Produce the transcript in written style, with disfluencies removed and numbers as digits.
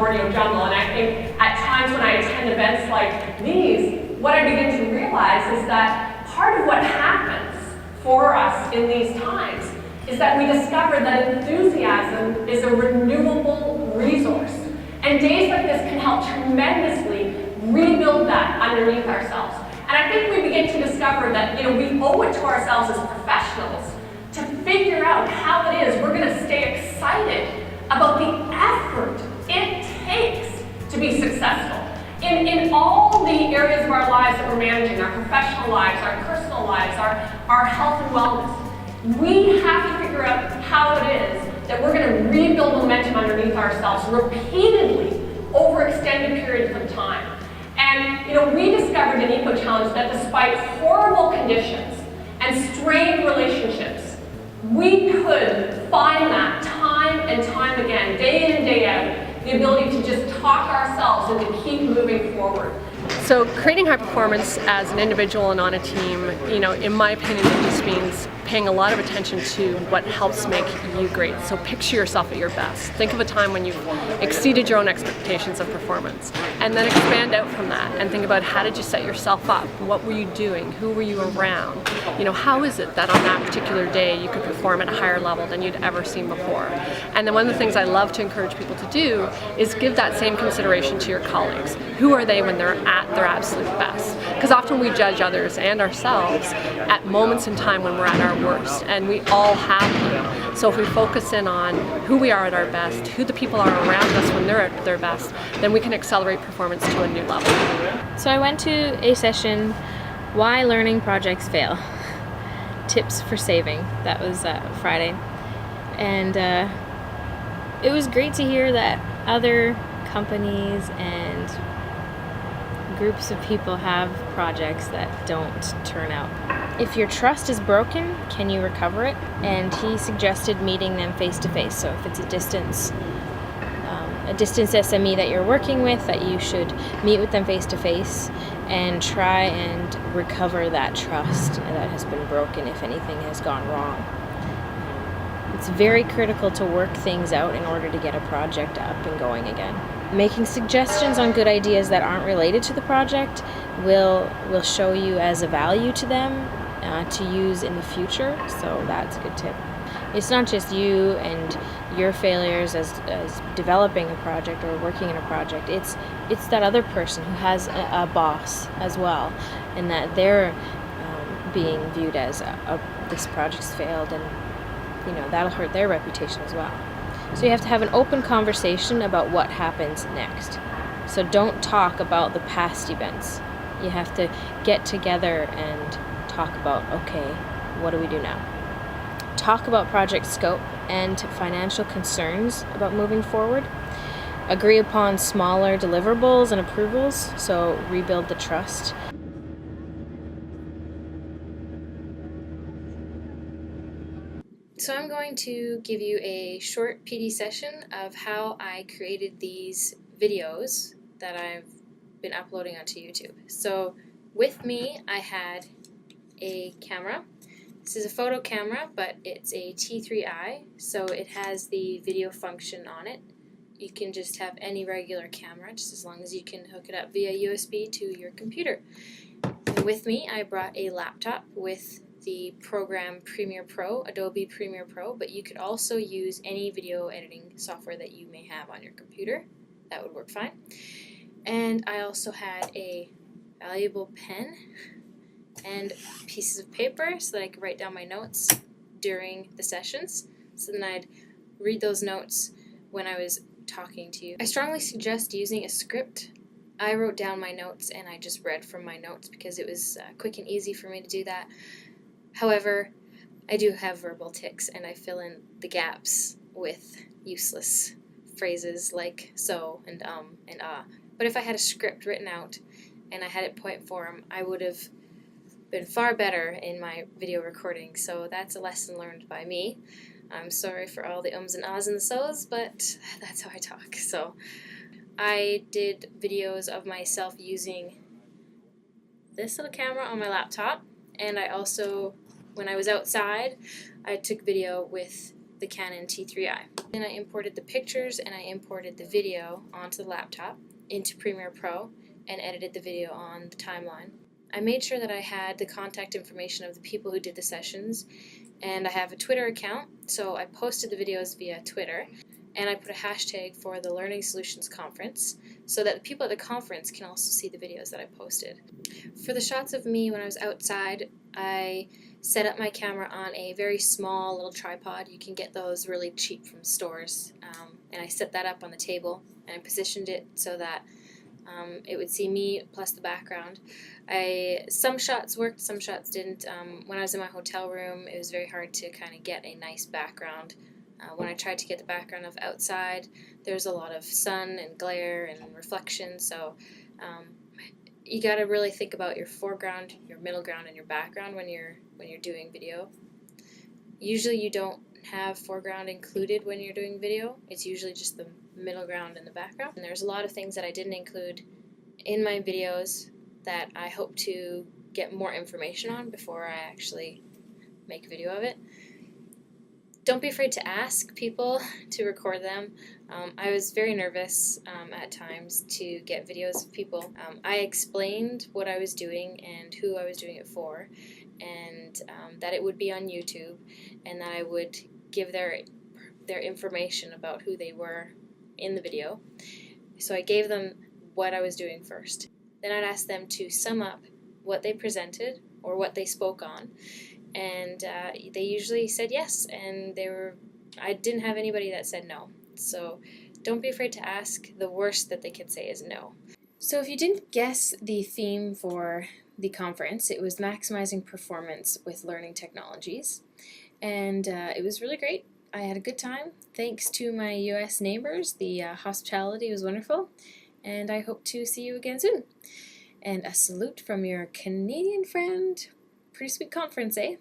audio jungle. And I think at times when I attend events like these, what I begin to realize is that part of what happens for us in these times is that we discover that enthusiasm is a renewable resource. And days like this can help tremendously rebuild that underneath ourselves. And I think we begin to discover that we owe it to ourselves as professionals to figure out how it is we're going to stay excited about the effort it takes to be successful. In all the areas of our lives that we're managing, our professional lives, our personal lives, our health and wellness, we have to figure out how it is that we're going to rebuild momentum underneath ourselves repeatedly over extended periods of time. And we discovered in Eco Challenge that despite horrible conditions and strained relationships, we could find that time and time again, day in and day out, the ability to just talk ourselves and to keep moving forward. So creating high performance as an individual and on a team, in my opinion, it just means paying a lot of attention to what helps make you great. So picture yourself at your best. Think of a time when you've exceeded your own expectations of performance, and then expand out from that and think about how did you set yourself up? What were you doing? Who were you around? How is it that on that particular day you could perform at a higher level than you'd ever seen before? And then one of the things I love to encourage people to do is give that same consideration to your colleagues. Who are they when they're at their absolute best? Because often we judge others and ourselves at moments in time when we're at our worst, and we all have them. So if we focus in on who we are at our best, who the people are around us when they're at their best, then we can accelerate performance to a new level. So I went to a session, Why Learning Projects Fail. Tips for Saving. That was Friday. And it was great to hear that other companies and groups of people have projects that don't turn out. If your trust is broken, can you recover it? And he suggested meeting them face to face. So if it's a distance SME that you're working with, that you should meet with them face to face and try and recover that trust that has been broken if anything has gone wrong. It's very critical to work things out in order to get a project up and going again. Making suggestions on good ideas that aren't related to the project will show you as a value to them to use in the future, so that's a good tip. It's not just you and your failures as developing a project or working in a project, it's that other person who has a boss as well, and that they're being viewed as this project's failed, and that'll hurt their reputation as well. So you have to have an open conversation about what happens next. So don't talk about the past events. You have to get together and talk about, okay, what do we do now? Talk about project scope and financial concerns about moving forward. Agree upon smaller deliverables and approvals, so rebuild the trust. So I'm going to give you a short PD session of how I created these videos that I've been uploading onto YouTube. So with me I had a camera. This is a photo camera, but it's a T3i, so it has the video function on it. You can just have any regular camera, just as long as you can hook it up via USB to your computer. And with me I brought a laptop with the program Premiere Pro, Adobe Premiere Pro, but you could also use any video editing software that you may have on your computer. That would work fine. And I also had a valuable pen and pieces of paper so that I could write down my notes during the sessions. So then I'd read those notes when I was talking to you. I strongly suggest using a script. I wrote down my notes and I just read from my notes because it was quick and easy for me to do that. However, I do have verbal tics and I fill in the gaps with useless phrases like so and and ah. But if I had a script written out and I had it point form, I would have been far better in my video recording. So that's a lesson learned by me. I'm sorry for all the ums and ahs and the so's, but that's how I talk. So I did videos of myself using this little camera on my laptop, and I also, when I was outside, I took video with the Canon T3i. Then I imported the pictures and I imported the video onto the laptop into Premiere Pro and edited the video on the timeline. I made sure that I had the contact information of the people who did the sessions, and I have a Twitter account, so I posted the videos via Twitter, and I put a hashtag for the Learning Solutions Conference so that the people at the conference can also see the videos that I posted. For the shots of me when I was outside, I set up my camera on a very small little tripod. You can get those really cheap from stores, and I set that up on the table and I positioned it so that it would see me plus the background. Some shots worked, some shots didn't. When I was in my hotel room, it was very hard to kind of get a nice background. When I tried to get the background of outside, there's a lot of sun and glare and reflection, so you got to really think about your foreground, your middle ground, and your background when you're doing video. Usually you don't have foreground included when you're doing video. It's usually just the middle ground and the background. And there's a lot of things that I didn't include in my videos that I hope to get more information on before I actually make a video of it. Don't be afraid to ask people to record them. I was very nervous at times to get videos of people. I explained what I was doing and who I was doing it for, and that it would be on YouTube, and that I would give their information about who they were in the video. So I gave them what I was doing first. Then I'd ask them to sum up what they presented or what they spoke on, and they usually said yes, and I didn't have anybody that said no. So don't be afraid to ask. The worst that they could say is no. So if you didn't guess the theme for the conference, it was maximizing performance with learning technologies, and it was really great. I had a good time. Thanks to my US neighbors, the hospitality was wonderful, and I hope to see you again soon. And a salute from your Canadian friend. Pretty sweet conference, eh?